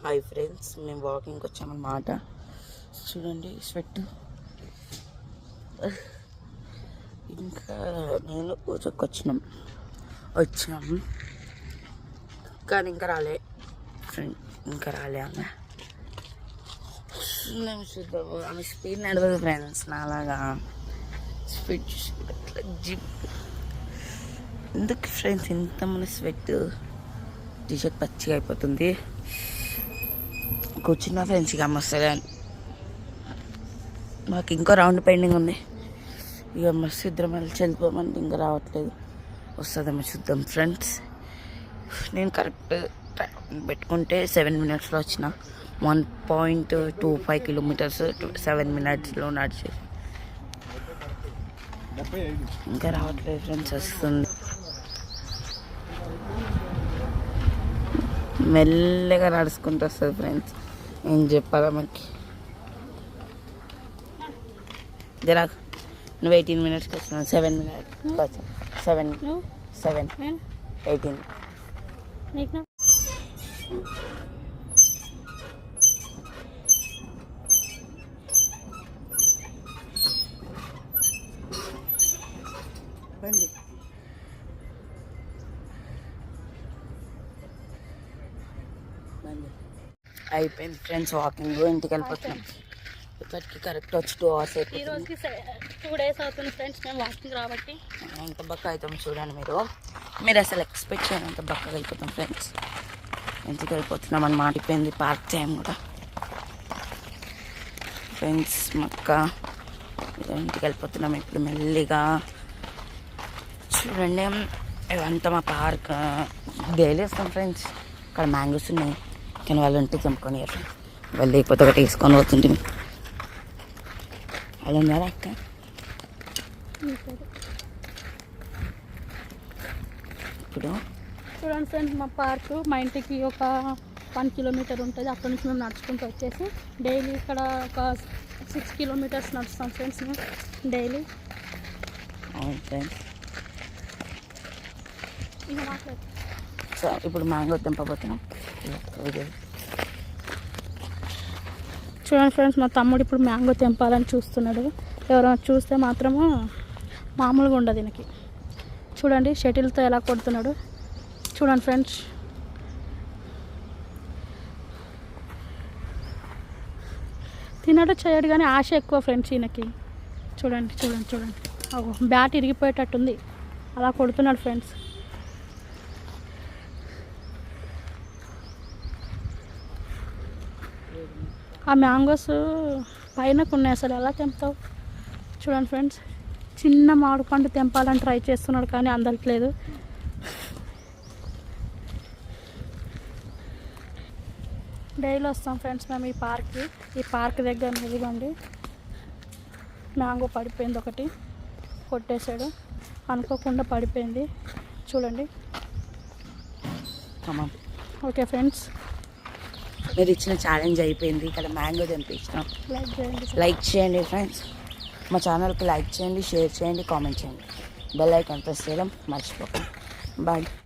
Hi friends, మేము వాకింగ్కి వచ్చామన్నమాట. చూడండి స్వెట్. ఇంకా నేను పూజకి వచ్చాము కానీ ఇంకా రాలే ఫ్రెండ్, ఇంకా రాలే ఆమె. మేము చూద్దాం, ఆమె స్పీడ్ నడవదు ఫ్రెండ్స్, నాలాగా స్పీడ్ చూసి జిప్. ఎందుకు ఫ్రెండ్స్ ఇంతమంది స్వెట్, టీషర్ట్ పచ్చిగా అయిపోతుంది. కూర్చున్న ఫ్రెండ్స్ ఇక మస్తు మాకు ఇంకో రౌండ్ పెండింగ్ ఉంది. ఇక మస్తు ఇద్దరం వెళ్ళి వెళ్ళిపోమంటే ఇంకా రావట్లేదు. వస్తుందేమో చూద్దాం ఫ్రెండ్స్. నేను కరెక్ట్ పెట్టుకుంటే 7 minutesలో వచ్చిన. 1.25 kilometers 7 minutesలో నడిచేసి ఇంకా రావట్లేదు ఫ్రెండ్స్. వస్తుంది మెల్లగా నడుచుకుంటూ వస్తుంది ఫ్రెండ్స్. ఏం చెప్పాలా మనకి. జరా నువ్వు 18 minutesకి వచ్చినావు, 7 minutes 7 18. అయిపోయింది ఫ్రెండ్స్ వాకింగ్. ఇంటికి వెళ్ళిపోతున్నాం. ఇప్పటికి కరెక్ట్ వచ్చి 2 hours అయిపోయింది. ఈ రోజుకి 2 days అవుతుంది ఫ్రెండ్స్ మేము వాకింగ్ రాబట్టి. ఎంత బక్క అవుతాం చూడండి మీరు అసలు ఎక్స్పెక్ట్ చేయని అంత బక్కగా అయిపోతాం ఫ్రెండ్స్. ఇంటికి వెళ్ళిపోతున్నాం అని మాటిపోయింది. పార్క్ టైం కూడా ఫ్రెండ్స్ మక్క. ఇంటికి వెళ్ళిపోతున్నాం ఇప్పుడు మెల్లిగా. చూడండి ఇవంతా మా పార్క్. డైలీ వస్తాం ఫ్రెండ్స్. ఇక్కడ మ్యాంగోస్ ఉన్నాయి కానీ వాళ్ళు ఉంటే తెంపుకొని వాళ్ళు లేకపోతే ఒకటి వేసుకొని పోతుంటే. అలా ఉన్నారా అక్క? ఇప్పుడు చూడండి ఫ్రెండ్స్, మా పార్కు మా ఇంటికి ఒక 1 kilometer ఉంటుంది. అక్కడి నుంచి మేము నడుచుకుంటూ వచ్చేసి డైలీ ఇక్కడ ఒక 6 kilometers నడుస్తాం ఫ్రెండ్స్ మేము డైలీ. అవును ఫ్రెండ్స్. ఇంకా మాట్లాడు. సో ఇప్పుడు మ్యాంగో తెంపబోతున్నాం. చూడండి ఫ్రెండ్స్, మా తమ్ముడు ఇప్పుడు మ్యాంగో తెంపాలని చూస్తున్నాడు. ఎవరైనా చూస్తే మాత్రము మామూలుగా ఉండదు దీనికి. చూడండి షటిల్తో ఎలా కొడుతున్నాడు చూడండి ఫ్రెండ్స్. తినడం చేయడు కానీ ఆశ ఎక్కువ ఫ్రెండ్స్ ఈయనకి. చూడండి చూడండి చూడండి, బ్యాట్ ఇరిగిపోయేటట్టుంది, అలా కొడుతున్నాడు ఫ్రెండ్స్. ఆ మ్యాంగోస్ పైనకు ఉన్నాయి, అసలు ఎలా తెంపుతావు? చూడండి ఫ్రెండ్స్, చిన్న మామిడి పండు తెంపాలని ట్రై చేస్తున్నాడు కానీ అందట్లేదు. డైలీ వస్తాం ఫ్రెండ్స్ మేము ఈ పార్క్కి. ఈ పార్క్ దగ్గర ఇదిగోండి మ్యాంగో పడిపోయింది, ఒకటి కొట్టేశాడు అనుకోకుండా పడిపోయింది. చూడండి. ఓకే ఫ్రెండ్స్, మీరు ఇచ్చిన ఛాలెంజ్ అయిపోయింది. ఇక్కడ మ్యాంగో తెంపించినాం. లైక్ చేయండి ఫ్రెండ్స్, మా ఛానల్కి లైక్ చేయండి, షేర్ చేయండి, కామెంట్ చేయండి, బెల్ ఐకాన్ ప్రెస్ చేయడం మర్చిపోకండి. బాయ్.